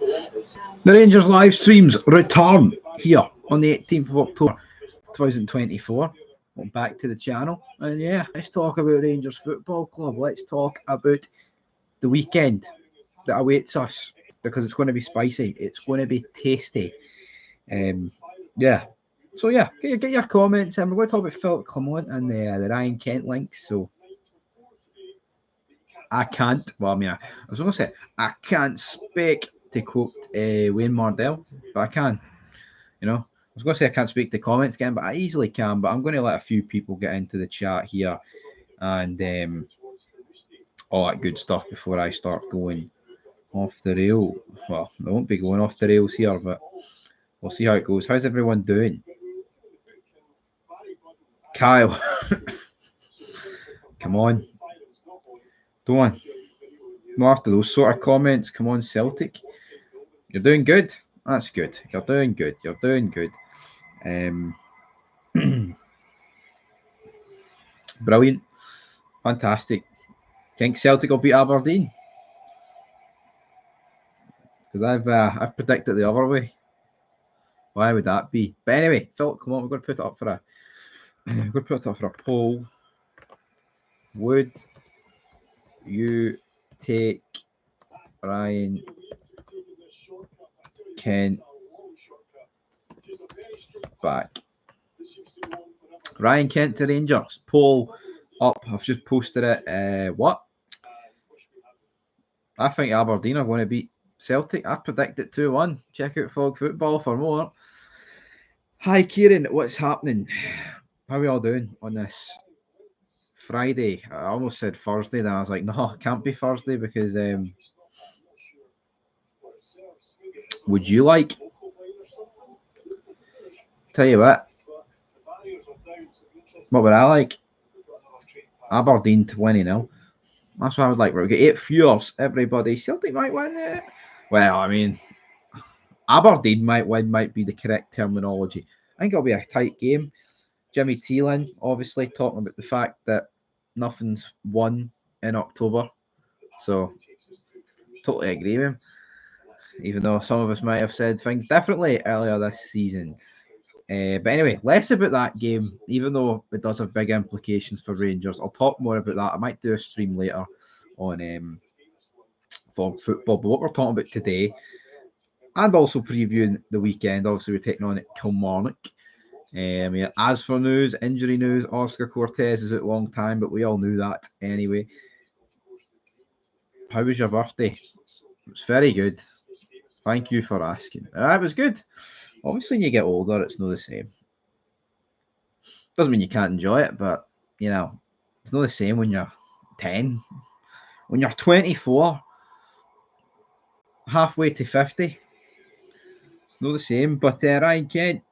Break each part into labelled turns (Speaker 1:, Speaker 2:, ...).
Speaker 1: The Rangers live streams return here on the 18th of October 2024. Welcome back to the channel. And yeah, let's talk about Rangers Football Club. Let's talk about the weekend that awaits us because it's going to be spicy. It's going to be tasty. Yeah. So yeah, get your comments in. We're going to talk about Philip Clement and the Ryan Kent links. So I can't. Well, I mean, I was going to say I can't speak to quote Wayne Mardell, but I can. You know, I was going to say I can't speak to comments again, but I easily can. But I'm going to let a few people get into the chat here and all that good stuff before I start going off the rail. Well, I won't be going off the rails here, but we'll see how it goes. How's everyone doing? Kyle, come on. Go on. No, after those sort of comments, come on, Celtic. You're doing good. That's good. You're doing good. You're doing good. Brilliant. Fantastic. Think Celtic will beat Aberdeen? Because I've predicted the other way. Why would that be? But anyway, Philip, come on, we're going to put it up for a poll. Would you take Ryan Kent back? Ryan Kent to Rangers. Poll up. I've just posted it. What? I think Aberdeen are going to beat Celtic. I predict it 2-1. Check out Fog Football for more. Hi, Kieran. What's happening? How are we all doing on this Friday? I almost said Thursday. Then I was like, no, it can't be Thursday because would you like? Tell you what would I like? Aberdeen to 20-0. That's what I would like. We'll get 8 viewers. Everybody. Celtic might win it. Well, I mean, Aberdeen might win, might be the correct terminology. I think it'll be a tight game. Jimmy Thielen, obviously, talking about the fact that nothing's won in October. So, totally agree with him. Even though some of us might have said things differently earlier this season. But anyway, less about that game, even though it does have big implications for Rangers. I'll talk more about that. I might do a stream later on Fog Football. But what we're talking about today, and also previewing the weekend, obviously we're taking on Kilmarnock. As for news, injury news, Oscar Cortez is out a long time, but we all knew that anyway. How was your birthday? It was very good. Thank you for asking. It was good. Obviously, when you get older, it's not the same. Doesn't mean you can't enjoy it, but, it's not the same when you're 10. When you're 24, halfway to 50, it's not the same. But Ryan Kent,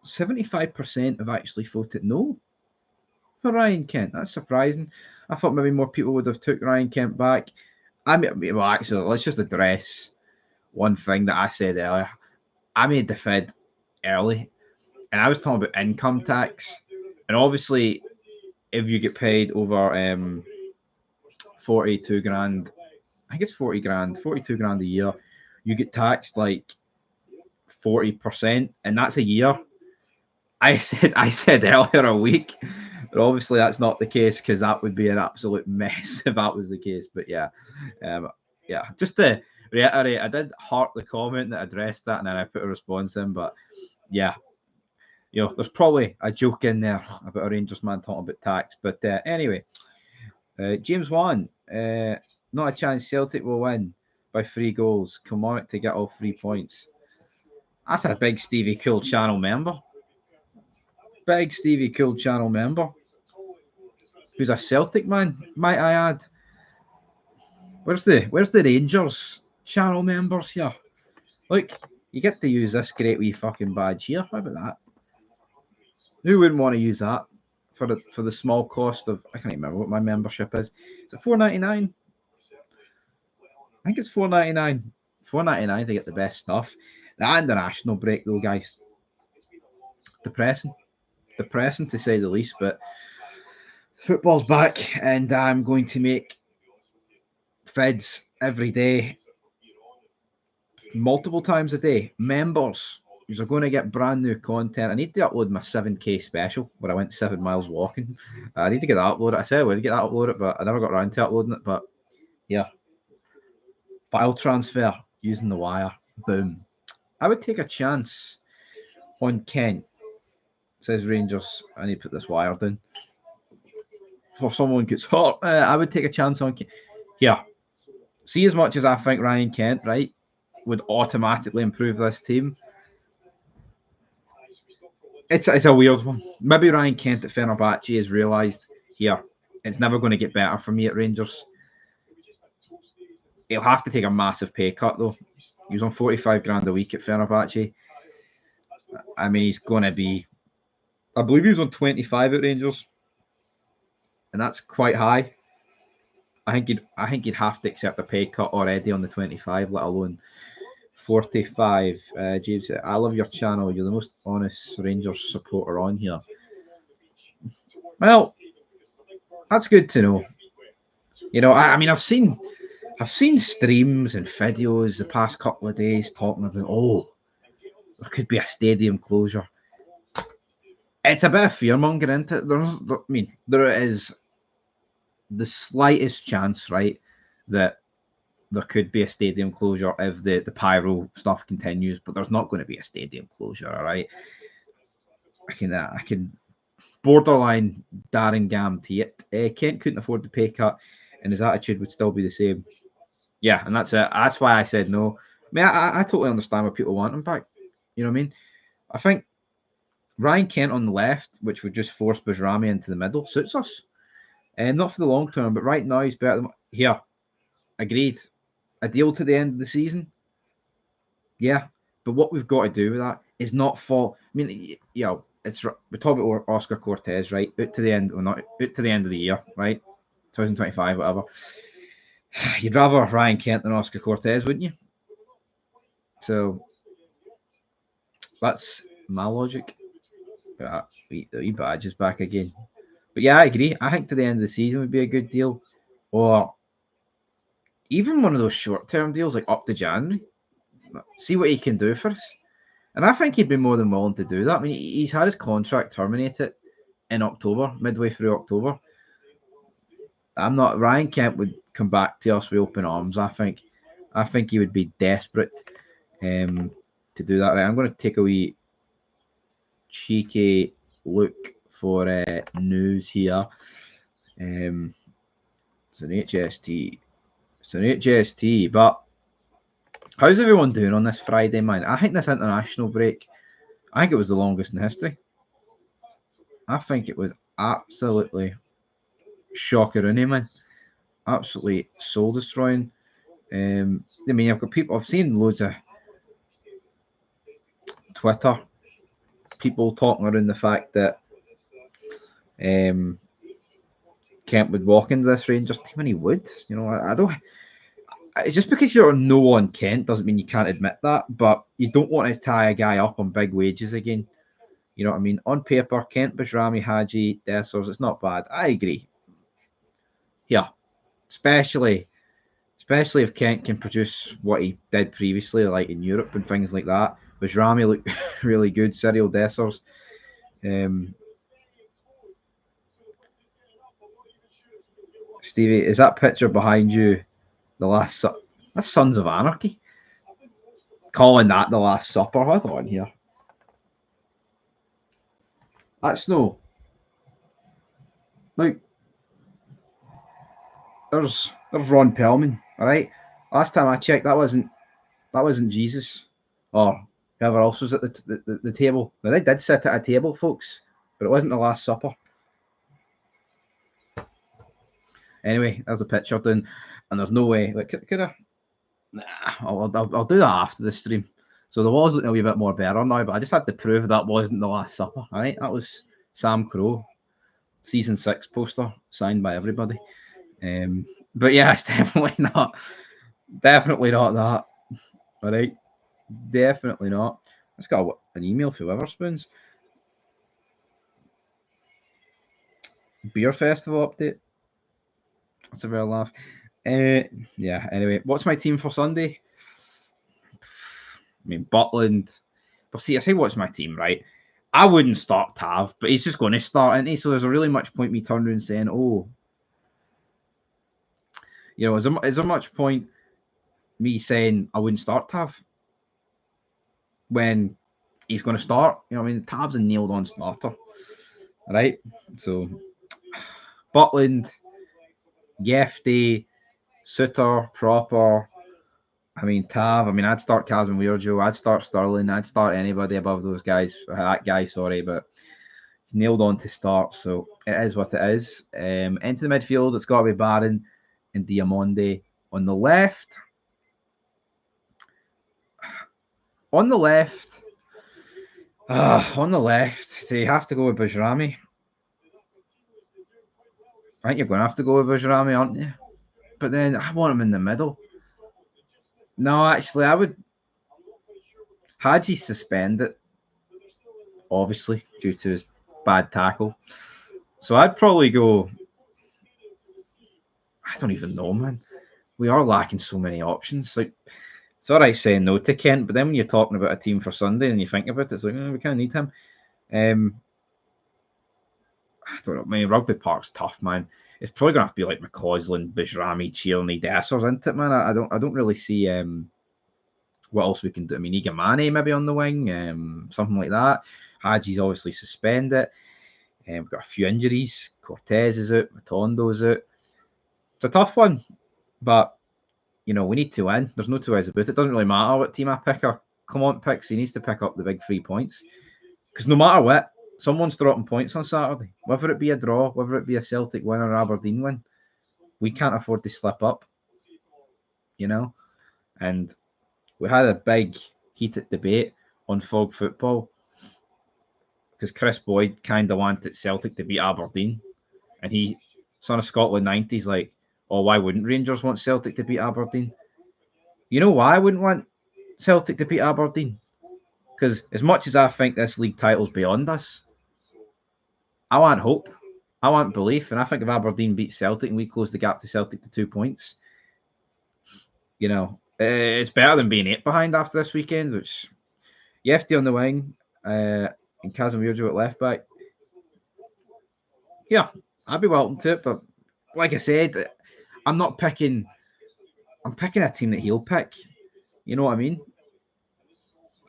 Speaker 1: 75% have actually voted no for Ryan Kent. That's surprising. I thought maybe more people would have took Ryan Kent back. Well, actually, let's just address one thing that I said earlier. I made the fid early, and I was talking about income tax. And obviously, if you get paid over 42 grand, I think it's 40 grand, 42 grand a year, you get taxed like 40%, and that's a year. I said earlier a week, but obviously that's not the case because that would be an absolute mess if that was the case. But yeah, just to reiterate, I did heart the comment that addressed that, and then I put a response in. But yeah, there's probably a joke in there about a Rangers man talking about tax. But anyway, James Wan, not a chance Celtic will win by 3 goals. Kilmarnock to get all 3 points. That's a big Stevie Cool channel member. Big Stevie Cool channel member. Who's a Celtic man, might I add. Where's the Rangers channel members here? Look, you get to use this great wee fucking badge here. How about that? Who wouldn't want to use that for the small cost of, I can't remember what my membership is. Is it $4.99? I think it's $4.99. $4.99 to get the best stuff. The international break though, guys. Depressing to say the least, but football's back and I'm going to make fids every day multiple times a day. Members, you're going to get brand new content. I need to upload my 7K special where I went 7 miles walking. I need to get that uploaded. I said I would get that uploaded, but I never got around to uploading it. But yeah, file transfer using the wire. Boom. I would take a chance on Kent. Says Rangers. I need to put this wire down. For someone gets hurt, I would take a chance on Kent. Here, see, as much as I think Ryan Kent, right, would automatically improve this team, it's a weird one. Maybe Ryan Kent at Fenerbahce has realised, here, it's never going to get better for me at Rangers. He'll have to take a massive pay cut, though. He was on 45 grand a week at Fenerbahce. I mean, he's going to be... I believe he was on 25 at Rangers. And that's quite high. I think he'd have to accept a pay cut already on the 25, let alone 45. James, I love your channel. You're the most honest Rangers supporter on here. Well, that's good to know. You know, I mean, I've seen streams and videos the past couple of days talking about, oh, there could be a stadium closure. It's a bit of fear mongering, isn't it? There is the slightest chance, right, that there could be a stadium closure if the pyro stuff continues, but there's not going to be a stadium closure, all right? I can borderline Darren guarantee it. Kent couldn't afford the pay cut, and his attitude would still be the same. Yeah, and that's it. That's why I said no. I mean, I totally understand why people want him back. You know what I mean? I think Ryan Kent on the left, which would just force Bajrami into the middle, suits us. And not for the long term, but right now he's better than... Here, agreed. A deal to the end of the season? Yeah. But what we've got to do with that is not fall... I mean, you know, we're talking about Oscar Cortez, right? Out to the end, well, not out to the end of the year, right? 2025, whatever. You'd rather Ryan Kent than Oscar Cortez, wouldn't you? So that's my logic. The wee badge is back again. But yeah, I agree. I think to the end of the season would be a good deal. Or even one of those short-term deals, like up to January. See what he can do for us. And I think he'd be more than willing to do that. I mean, he's had his contract terminated in October, midway through October. Ryan Kent would come back to us with open arms. I think he would be desperate to do that. Right, I'm going to take a wee cheeky look for news here. It's an HST. But how's everyone doing on this Friday, man? I think this international break, I think it was the longest in history. I think it was absolutely shocking, man. Absolutely soul destroying. I mean, I've seen loads of Twitter people talking around the fact that Kent would walk into this Rangers team, and he would. You know, I don't. Just because you're no on Kent doesn't mean you can't admit that, but you don't want to tie a guy up on big wages again. You know what I mean? On paper, Kent, Bajrami, Hadji, Dessers, it's not bad. I agree. Yeah, especially if Kent can produce what he did previously, like in Europe and things like that. Bajrami looked really good. Cyril Dessers. Stevie, is that picture behind you that's Sons of Anarchy? Calling that the Last Supper? Hold on here. That's no. Like, there's Ron Perlman. All right. Last time I checked, that wasn't Jesus or whoever else was at the table. Now, they did sit at a table, folks, but it wasn't the Last Supper. Anyway, there's a picture done, and there's no way. Like, could I? Nah, I'll do that after the stream. So the wall's looking a wee bit more better now, but I just had to prove that wasn't the Last Supper. All right, that was Sam Crowe, season 6 poster signed by everybody. But yeah, it's definitely not that. All right, definitely not. I just got an email from Witherspoons. Beer festival update. That's a real laugh. Yeah. Anyway, what's my team for Sunday? mean, Butland. But see, I say what's my team, right? I wouldn't start Tav, but he's just going to start, isn't he? So there's a really much point me turning and saying, oh, is there much point me saying I wouldn't start Tav when he's going to start? I mean, Tav's a nailed on starter, right? So Butland, Gefty, Suter, Proper. I mean, Tav. I mean, I'd start Kazim Weirjo. I'd start Sterling. I'd start anybody above those guys. That guy, sorry, but he's nailed on to start. So it is what it is. Into the midfield, it's got to be Barron and Diamonde on the left. On the left, so you have to go with Bajrami. I think you're going to have to go with Bajrami, aren't you? But then I want him in the middle. No, actually, I would. Hadji suspended, obviously, due to his bad tackle. So I'd probably go. I don't even know, man. We are lacking so many options. Like, it's all right saying no to Kent, but then when you're talking about a team for Sunday and you think about it, it's like, we kind of need him. I don't know. I mean, Rugby Park's tough, man. It's probably gonna have to be like McCausland, Bajrami, Tierney, Dessers, isn't it, man? I don't really see what else we can do. I mean, Igamane maybe on the wing, something like that. Hadji's obviously suspended. We've got a few injuries. Cortez is out. Matondo's out. It's a tough one, but we need to win. There's no two ways about it. It doesn't really matter what team I pick or Clement picks. He needs to pick up the big 3 points because no matter what, someone's dropping points on Saturday. Whether it be a draw, whether it be a Celtic win or Aberdeen win, we can't afford to slip up. And we had a big heated debate on Fog Football because Chris Boyd kind of wanted Celtic to beat Aberdeen, and he, son of Scotland 90s, like, oh, why wouldn't Rangers want Celtic to beat Aberdeen? You know why I wouldn't want Celtic to beat Aberdeen? Because as much as I think this league title's beyond us, I want hope. I want belief. And I think if Aberdeen beats Celtic and we close the gap to Celtic to 2 points, it's better than being 8 behind after this weekend, which Yefty on the wing and Casemiro at left back. Yeah, I'd be welcome to it. But like I said, I'm picking a team that he'll pick. You know what I mean?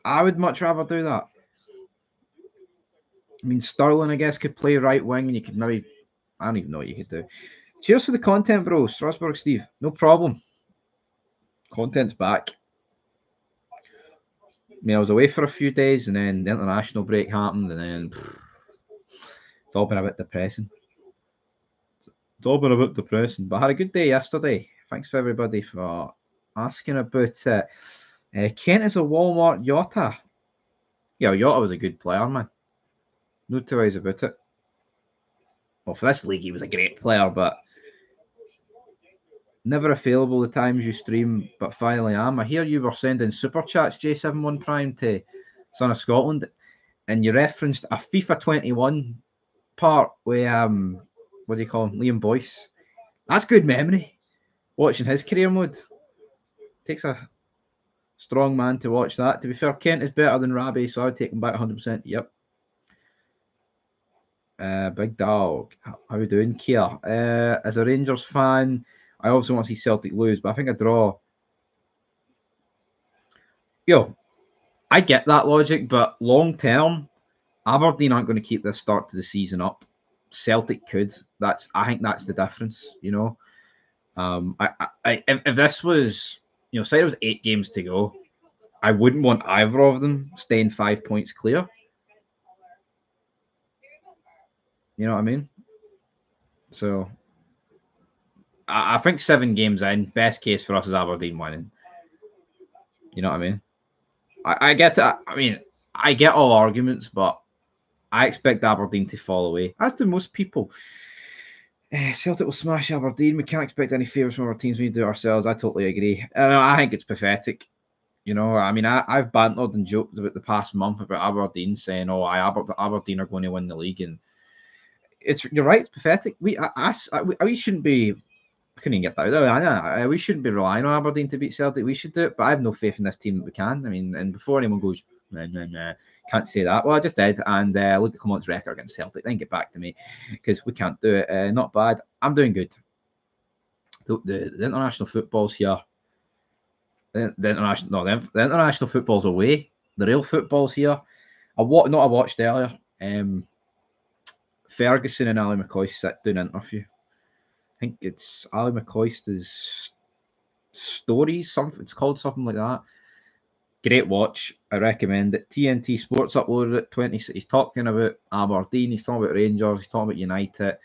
Speaker 1: I would much rather do that. I mean, Sterling, I guess, could play right wing, and you could maybe, I don't even know what you could do. Cheers for the content, bro. Strasbourg Steve. No problem. Content's back. I mean, I was away for a few days, and then the international break happened, and then it's all been a bit depressing. But I had a good day yesterday. Thanks for everybody for asking about it. Kent is a Walmart Jota. Yeah, Jota was a good player, man. No two ways about it. Well, for this league, he was a great player, but never available the times you stream, but finally am. I hear you were sending super chats, J71 Prime, to Son of Scotland, and you referenced a FIFA 21 part with, what do you call him, Liam Boyce. That's good memory, watching his career mode. Takes a strong man to watch that. To be fair, Kent is better than Rabi, so I would take him back 100%. Yep. Big dog. How you doing, Kia? As a Rangers fan, I also want to see Celtic lose, but I think a draw. I get that logic, but long term, Aberdeen aren't going to keep this start to the season up. Celtic could. I think that's the difference. If this was, say it was 8 games to go, I wouldn't want either of them staying 5 points clear. You know what I mean? So I think 7 games in, best case for us is Aberdeen winning. You know what I mean? I get it. I mean, I get all arguments, but I expect Aberdeen to fall away, as do most people. Celtic will smash Aberdeen. We can't expect any favours from our teams when we do it ourselves. I totally agree. I think it's pathetic. I mean, I've bantered and joked about the past month about Aberdeen, saying, "Oh, Aberdeen are going to win the league," and you're right. It's pathetic. We shouldn't be couldn't even get that. We shouldn't be relying on Aberdeen to beat Celtic. We should do it, but I have no faith in this team that we can. I mean, and before anyone goes, nah, can't say that. Well, I just did, and look at Clement's record against Celtic. Then get back to me because we can't do it. Not bad. I'm doing good. The international football's here. The international football's away. The real football's here. I watched earlier. Ferguson and Ali McCoist doing an interview. I think it's Ali McCoist's stories. It's called something like that. Great watch. I recommend it. TNT Sports uploaded it. 20. He's talking about Aberdeen. He's talking about Rangers. He's talking about United.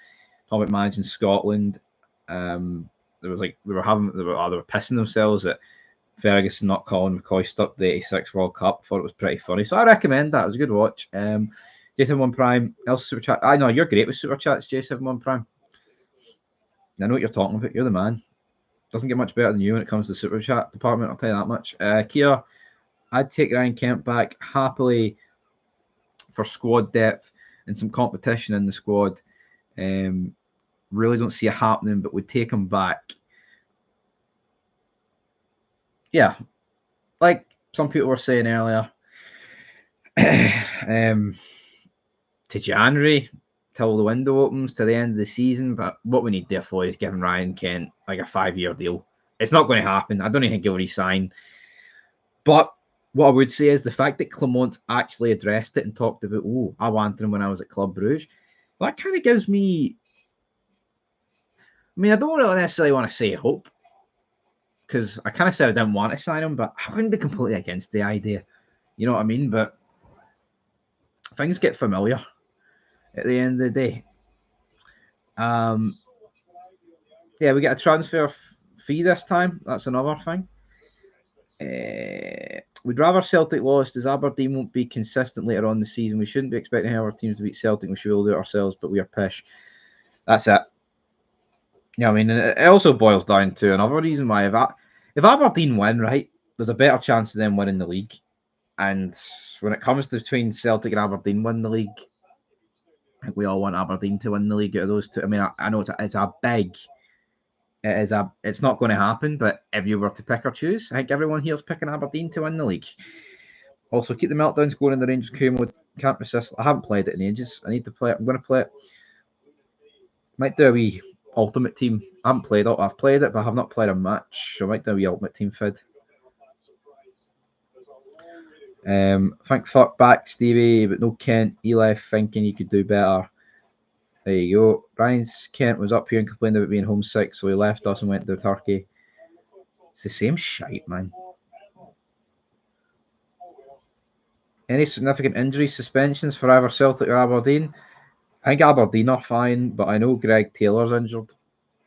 Speaker 1: Talking about managing Scotland. There was like they were pissing themselves at Ferguson not calling McCoist up the '86 World Cup. Thought it was pretty funny, so I recommend that. It was a good watch. J71 Prime, else super chat. I know you're great with super chats, J71 Prime. I know what you're talking about. You're the man. Doesn't get much better than you when it comes to the super chat department. I'll tell you that much. Kia, I'd take Ryan Kent back happily for squad depth and some competition in the squad. Really don't see it happening, but would take him back. Yeah, like some people were saying earlier, to January, till the window opens, to the end of the season. But what we need therefore is giving Ryan Kent like a 5-year deal. It's not going to happen. I don't even think he'll resign. But what I would say is the fact that Clement actually addressed it and talked about, I wanted him when I was at Club Brugge. Well, that kind of gives me, I mean, I don't really necessarily want to say hope, because I kind of said I didn't want to sign him, but I wouldn't be completely against the idea. You know what I mean? But things get familiar at the end of the day. Yeah, we get a transfer fee this time. That's another thing. We'd rather Celtic lost, as Aberdeen won't be consistent later on the season. We shouldn't be expecting our teams to beat Celtic. We should all do it ourselves, but we are pish. That's it. Yeah, I mean, it also boils down to another reason why if Aberdeen win, right, there's a better chance of them winning the league. And when it comes to between Celtic and Aberdeen win the league, I think we all want Aberdeen to win the league out of those two. I mean, I know it's not going to happen, but if you were to pick or choose, I think everyone here's picking Aberdeen to win the league. Also, keep the meltdowns going in the Rangers queue mode. Can't resist. I haven't played it in ages. I need to play it. I'm going to play it. Might do a wee ultimate team. I haven't played it. I've played it, but I have not played a match. So I might do a wee ultimate team fid. Thank fuck back, Stevie, but no Kent. He left thinking he could do better. There you go. Ryan Kent was up here and complained about being homesick, so he left us and went to Turkey. It's the same shite, man. Any significant injuries, suspensions for either Celtic or Aberdeen? I think Aberdeen are fine, but I know Greg Taylor's injured.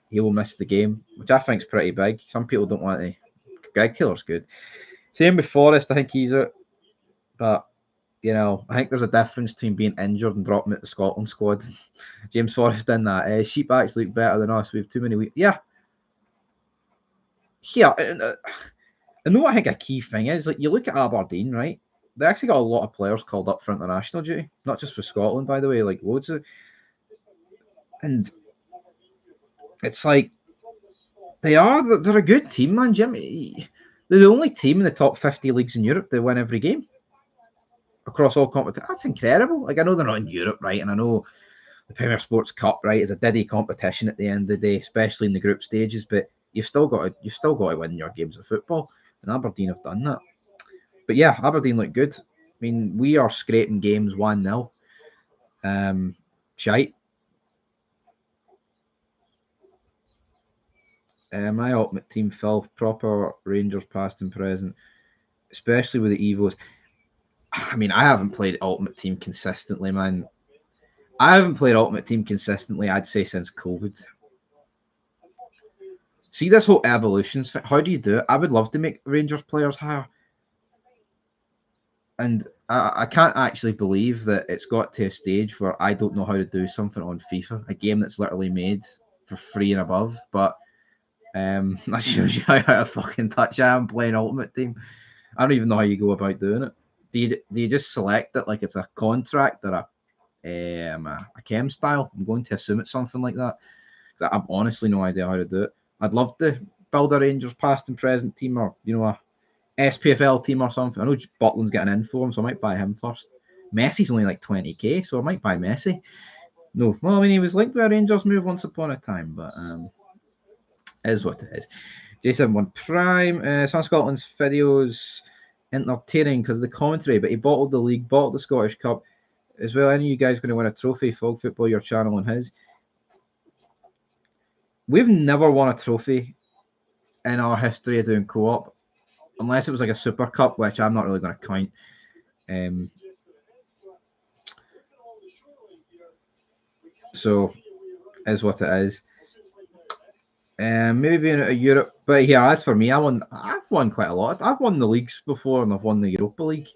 Speaker 1: He will miss the game, which I think is pretty big. Some people don't want to. Greg Taylor's good. Same with Forrest. I think he's out. But, you know, I think there's a difference between being injured and dropping at the Scotland squad. James Forrest in that. Sheep actually look better than us. We have too many weeks. Yeah. Yeah. And what I think a key thing is, like, you look at Aberdeen, right? They actually got a lot of players called up for international duty. Not just for Scotland, by the way. Like, loads of... And it's like, they're a good team, man, Jimmy. They're the only team in the top 50 leagues in Europe that win every game across all competitions. That's incredible. Like, I know they're not in Europe, right? And I know the Premier Sports Cup, right, is a diddy competition at the end of the day, especially in the group stages. But you've still got to win your games of football, and Aberdeen have done that. But yeah, Aberdeen look good. I mean, we are scraping games 1-0. Shite. My ultimate team, Phil, proper Rangers past and present, especially with the Evos. I mean, I haven't played Ultimate Team consistently, man. I haven't played Ultimate Team consistently, I'd say, since COVID. See this whole evolutions thing. How do you do it? I would love to make Rangers players higher. And I can't actually believe that it's got to a stage where I don't know how to do something on FIFA, a game that's literally made for free and above. But that shows you how out of fucking touch I am playing Ultimate Team. I don't even know how you go about doing it. Do you just select it like it's a contract or a chem style? I'm going to assume it's something like that. I've honestly no idea how to do it. I'd love to build a Rangers past and present team, or a SPFL team or something. I know Butland's getting in for him, so I might buy him first. Messi's only like 20k, so I might buy Messi. No, well, I mean, he was linked with a Rangers move once upon a time, but is what it is. J71 Prime. Some of Scotland's videos entertaining because of the commentary, but he bottled the league, bottled the Scottish Cup as well. Any of you guys going to win a trophy? Fog Football, your channel and his. We've never won a trophy in our history of doing co-op, unless it was like a Super Cup, which I'm not really going to count. So, is what it is. Maybe being out of Europe, but here, as for me, I've won quite a lot. I've won the leagues before, and I've won the Europa League.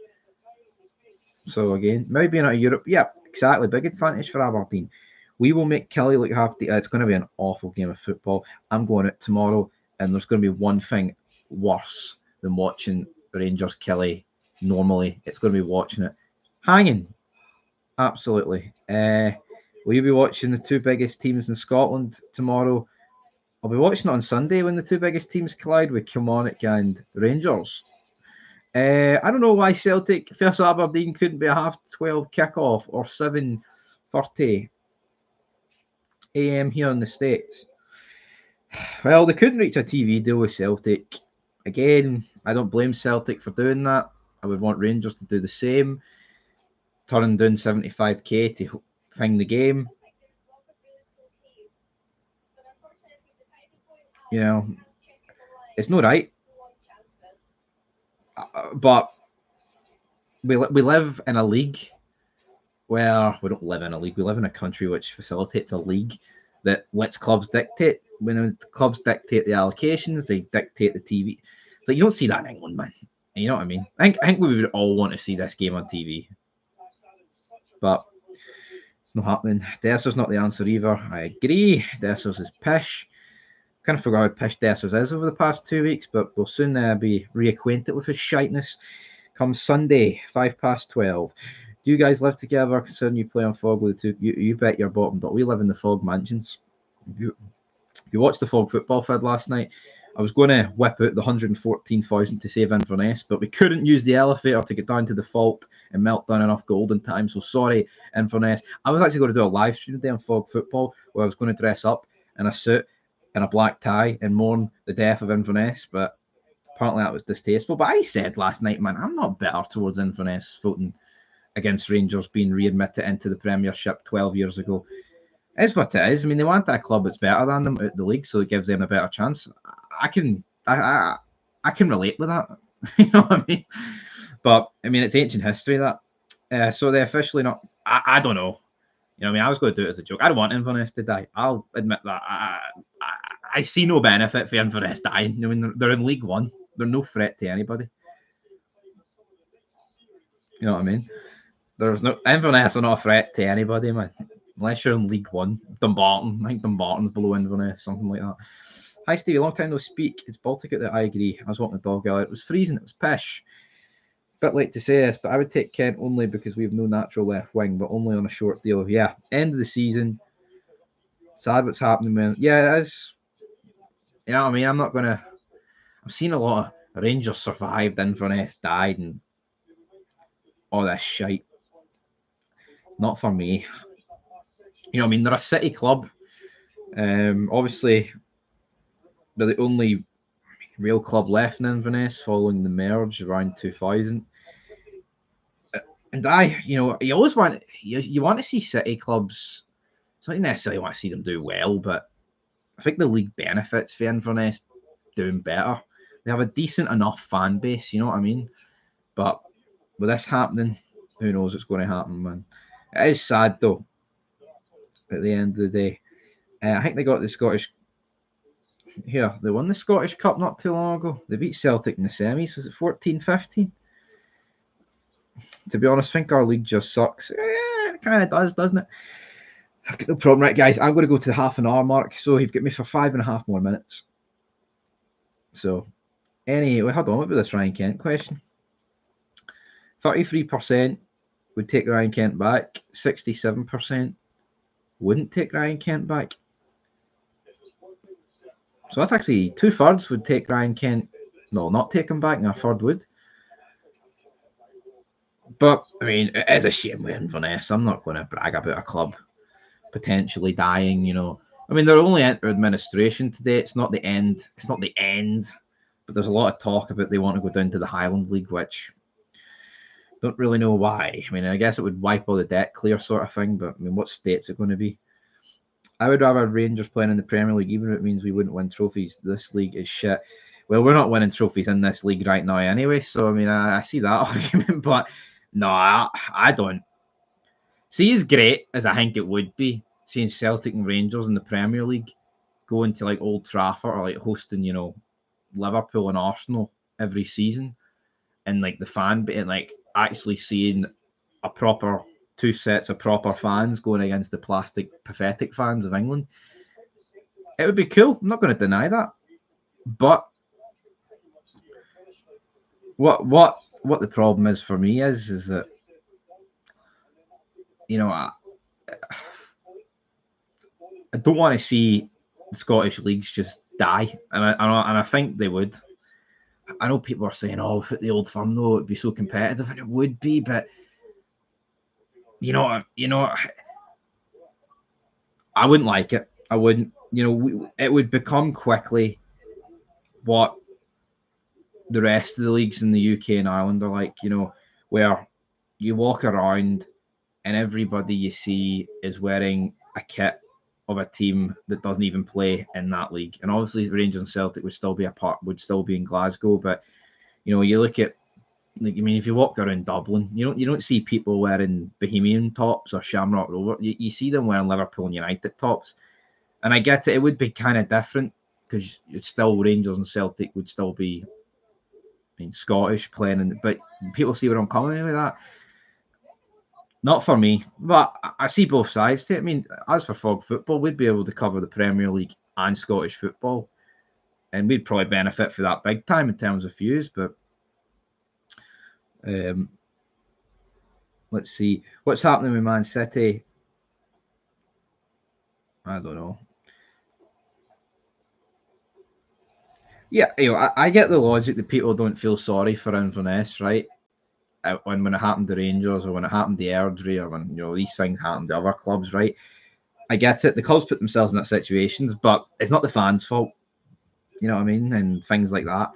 Speaker 1: So again, maybe being out of Europe, yeah, exactly. Big advantage for Aberdeen. We will make Kelly look half the. It's going to be an awful game of football. I'm going out tomorrow, and there's going to be one thing worse than watching Rangers Kelly normally. It's going to be watching it hanging. Absolutely. Will you be watching the two biggest teams in Scotland tomorrow? I'll be watching it on Sunday when the two biggest teams collide with Kilmarnock and Rangers. I don't know why Celtic versus Aberdeen couldn't be a 12:30 kickoff or 7:30 a.m. here in the States. Well, they couldn't reach a TV deal with Celtic. Again, I don't blame Celtic for doing that. I would want Rangers to do the same. Turning down 75k to thing the game. It's not right. But we live in a league where we don't live in a league. We live in a country which facilitates a league that lets clubs dictate. When the clubs dictate the allocations, they dictate the TV. So you don't see that in England, man. You know what I mean? I think we would all want to see this game on TV. But it's not happening. Dessers not the answer either. I agree. Dessers is pish. Kind of forgot how pish Dessers is over the past 2 weeks, but we'll soon be reacquainted with his shiteness. Come Sunday, 12:05. Do you guys live together considering you play on Fog with the two? You bet your bottom dollar. We live in the Fog mansions. If you watched the Fog football fed last night, I was going to whip out the 114,000 to save Inverness, but we couldn't use the elevator to get down to the fault and melt down enough gold in time. So sorry, Inverness. I was actually going to do a live stream today on Fog football where I was going to dress up in a suit and a black tie and mourn the death of Inverness, but apparently that was distasteful. But I said last night, man, I'm not bitter towards Inverness voting against Rangers being readmitted into the Premiership 12 years ago. It's what it is. I mean, they want that club that's better than them at the league, so it gives them a better chance. I can relate with that. You know what I mean? But I mean, it's ancient history that. So they officially not. I don't know. You know what I mean? I was going to do it as a joke. I don't want Inverness to die. I'll admit that. I see no benefit for Inverness dying. I mean, they're in League One. They're no threat to anybody. You know what I mean? There's no Inverness are not a threat to anybody, man. Unless you're in League One. Dumbarton. I think Dumbarton's below Inverness, something like that. Hi, Stevie. Long time no speak. It's Baltic out there. I agree. I was walking the dog earlier. It was freezing. It was pish. Bit late to say this, but I would take Kent only because we have no natural left wing, but only on a short deal. Yeah, end of the season. Sad what's happening, man. Yeah, it is. You know what I mean? I'm not going to... I've seen a lot of Rangers survived, Inverness died, and all this shite. It's not for me. You know what I mean? They're a city club. Obviously, they're the only real club left in Inverness following the merge around 2000. And you always want... You want to see city clubs... It's not necessarily want to see them do well, but I think the league benefits for Inverness doing better. They have a decent enough fan base, you know what I mean? But with this happening, who knows what's going to happen, man. It is sad, though, at the end of the day. I think they got the Scottish... Here, they won the Scottish Cup not too long ago. They beat Celtic in the semis. Was it 14-15? To be honest, I think our league just sucks. It kind of does, doesn't it? I've got no problem. Right, guys, I'm going to go to the half-an-hour mark, so you've got me for 5.5 more minutes. So, anyway, hold on. What about this Ryan Kent question? 33% would take Ryan Kent back. 67% wouldn't take Ryan Kent back. So that's actually 2/3 would take Ryan Kent. No, not take him back, and a third would. But I mean, it is a shame with Inverness. I'm not going to brag about a club potentially dying. I mean, they're only into administration today. It's not the end. It's not the end. But there's a lot of talk about they want to go down to the Highland League, which don't really know why. I mean, I guess it would wipe all the debt clear, sort of thing. But I mean, what state's it going to be? I would rather Rangers playing in the Premier League, even if it means we wouldn't win trophies. This league is shit. Well, we're not winning trophies in this league right now anyway. So I mean, I see that argument, but no, I don't. See, as great as I think it would be seeing Celtic and Rangers in the Premier League going to like Old Trafford or like hosting, Liverpool and Arsenal every season, and like the fan, and like actually seeing a proper two sets of proper fans going against the plastic, pathetic fans of England. It would be cool. I'm not going to deny that, but what the problem is for me is that I don't want to see the Scottish leagues just die, and I think they would. I know people are saying, "Oh, if at the Old Firm though, it'd be so competitive," and it would be, but I wouldn't like it. I wouldn't. It would become quickly what the rest of the leagues in the UK and Ireland are like. Where you walk around and everybody you see is wearing a kit of a team that doesn't even play in that league. And obviously, Rangers and Celtic would still be in Glasgow. But you look at, like, I mean, if you walk around Dublin, you don't see people wearing Bohemian tops or Shamrock Rover. You see them wearing Liverpool and United tops. And I get it; it would be kind of different because it's still Rangers and Celtic would still be, Scottish playing. But people see where I'm coming with that. Not for me, but I see both sides to it. I mean, as for Fog Football, we'd be able to cover the Premier League and Scottish football, and we'd probably benefit for that big time in terms of views. But let's see what's happening with Man City. I don't know. Yeah, I get the logic that people don't feel sorry for Inverness, right? When it happened to Rangers or when it happened to Airdrie or when these things happen to other clubs, right? I get it. The clubs put themselves in that situations, but it's not the fans' fault. You know what I mean? And things like that.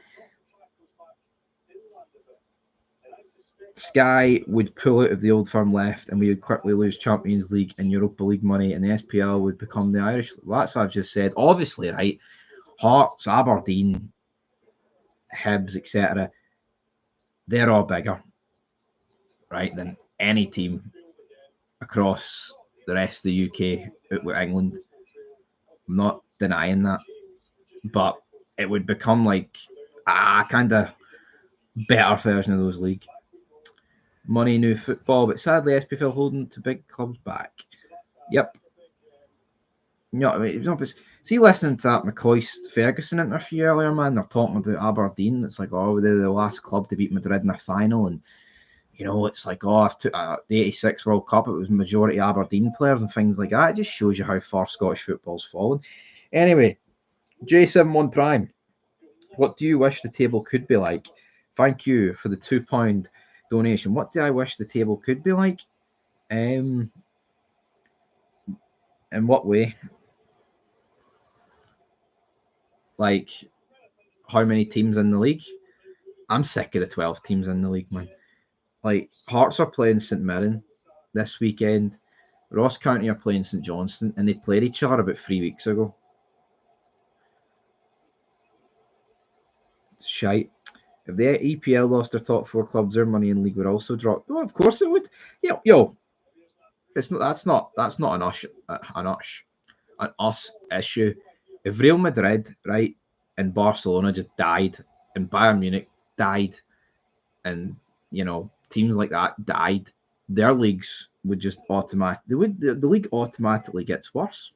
Speaker 1: Sky would pull out of the Old Firm left, and we would quickly lose Champions League and Europa League money, and the SPL would become the Irish. Well, that's what I've just said. Obviously, right? Hearts, Aberdeen, Hibs, etc. They're all bigger, right, than any team across the rest of the UK out with England. I'm not denying that, but it would become like a kind of better version of those league. Money, new football, but sadly, SPFL holding to big clubs back. Yep. I mean, see, listening to that McCoy Ferguson interview earlier, man, they're talking about Aberdeen. It's like, oh, they're the last club to beat Madrid in a final, and it's like, oh, after the '86 World Cup, it was majority Aberdeen players and things like that. It just shows you how far Scottish football's fallen. Anyway, J71 Prime, what do you wish the table could be like? Thank you for the £2 donation. What do I wish the table could be like? In what way? Like, how many teams in the league? I'm sick of the 12 teams in the league, man. Like, Hearts are playing St Mirren this weekend. Ross County are playing St Johnstone, and they played each other about 3 weeks ago. It's shite. If the EPL lost their top 4 clubs, their money in league would also drop. Well, of course it would. It's not. That's not an us issue. If Real Madrid, right, and Barcelona just died, and Bayern Munich died, and teams like that died, their leagues would just the league automatically gets worse.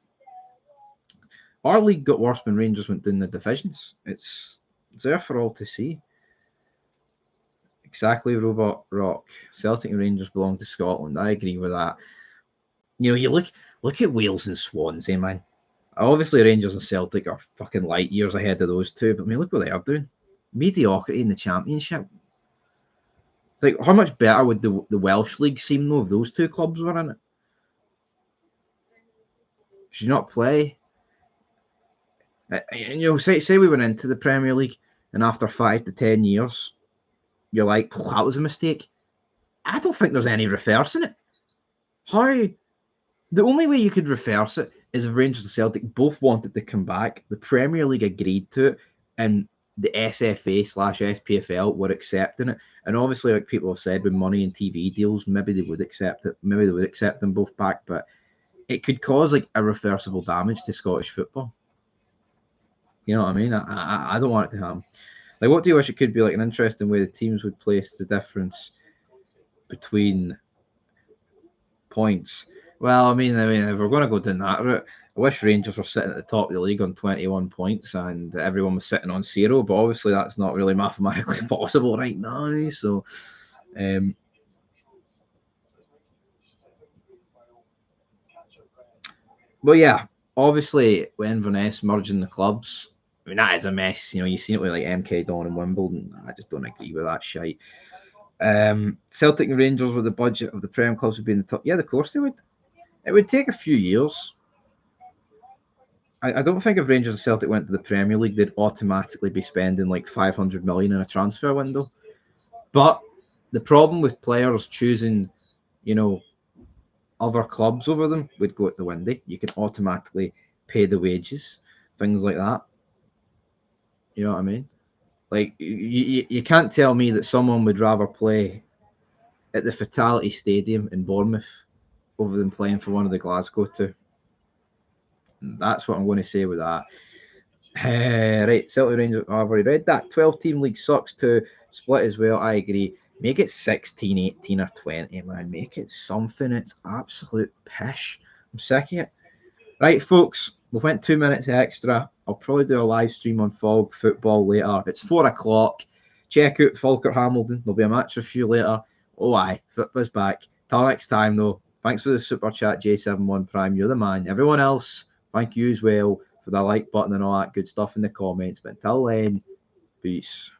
Speaker 1: Our league got worse when Rangers went down the divisions. It's there for all to see. Exactly, Robot Rock. Celtic and Rangers belong to Scotland. I agree with that. You look at Wales and Swansea, man. Obviously, Rangers and Celtic are fucking light years ahead of those two, but I mean, look what they are doing. Mediocrity in the Championship. It's like, how much better would the Welsh League seem, though, if those two clubs were in it? Should you not play? And, say we went into the Premier League, and after 5 to 10 years, you're like, that was a mistake. I don't think there's any reversing it. How? The only way you could reverse it is if Rangers and Celtic both wanted to come back, the Premier League agreed to it, and the SFA/SPFL were accepting it. And obviously, like people have said, with money and TV deals, maybe they would accept it. Maybe they would accept them both back, but it could cause like irreversible damage to Scottish football. You know what I mean? I don't want it to happen. Like, what do you wish it could be like an interesting way the teams would place the difference between points? Well, I mean, if we're going to go down that route, I wish Rangers were sitting at the top of the league on 21 points and everyone was sitting on 0, but obviously that's not really mathematically possible right now. So, well, yeah, obviously with Inverness merging the clubs, I mean that is a mess. You've seen it with like MK Don and Wimbledon. I just don't agree with that shite. Celtic and Rangers with the budget of the Prem clubs would be in the top. Yeah, of course they would. It would take a few years. I don't think if Rangers and Celtic went to the Premier League, they'd automatically be spending like 500 million in a transfer window. But the problem with players choosing, you know, other clubs over them would go at the window. You can automatically pay the wages, things like that. You know what I mean? Like you can't tell me that someone would rather play at the Fatality Stadium in Bournemouth over than playing for one of the Glasgow two. That's what I'm going to say with that. Right, Celtic Rangers, I've already read that. 12-team league sucks to split as well. I agree. Make it 16, 18, or 20, man. Make it something. It's absolute pish. I'm sick of it. Right, folks, we went 2 minutes extra. I'll probably do a live stream on Fog Football later. It's 4 o'clock. Check out Falkirk Hamilton. There'll be a match review later. Oh, aye. Football's back. Till next time, though. Thanks for the super chat, J71 Prime. You're the man. Everyone else, thank you as well for the like button and all that good stuff in the comments. But until then, peace.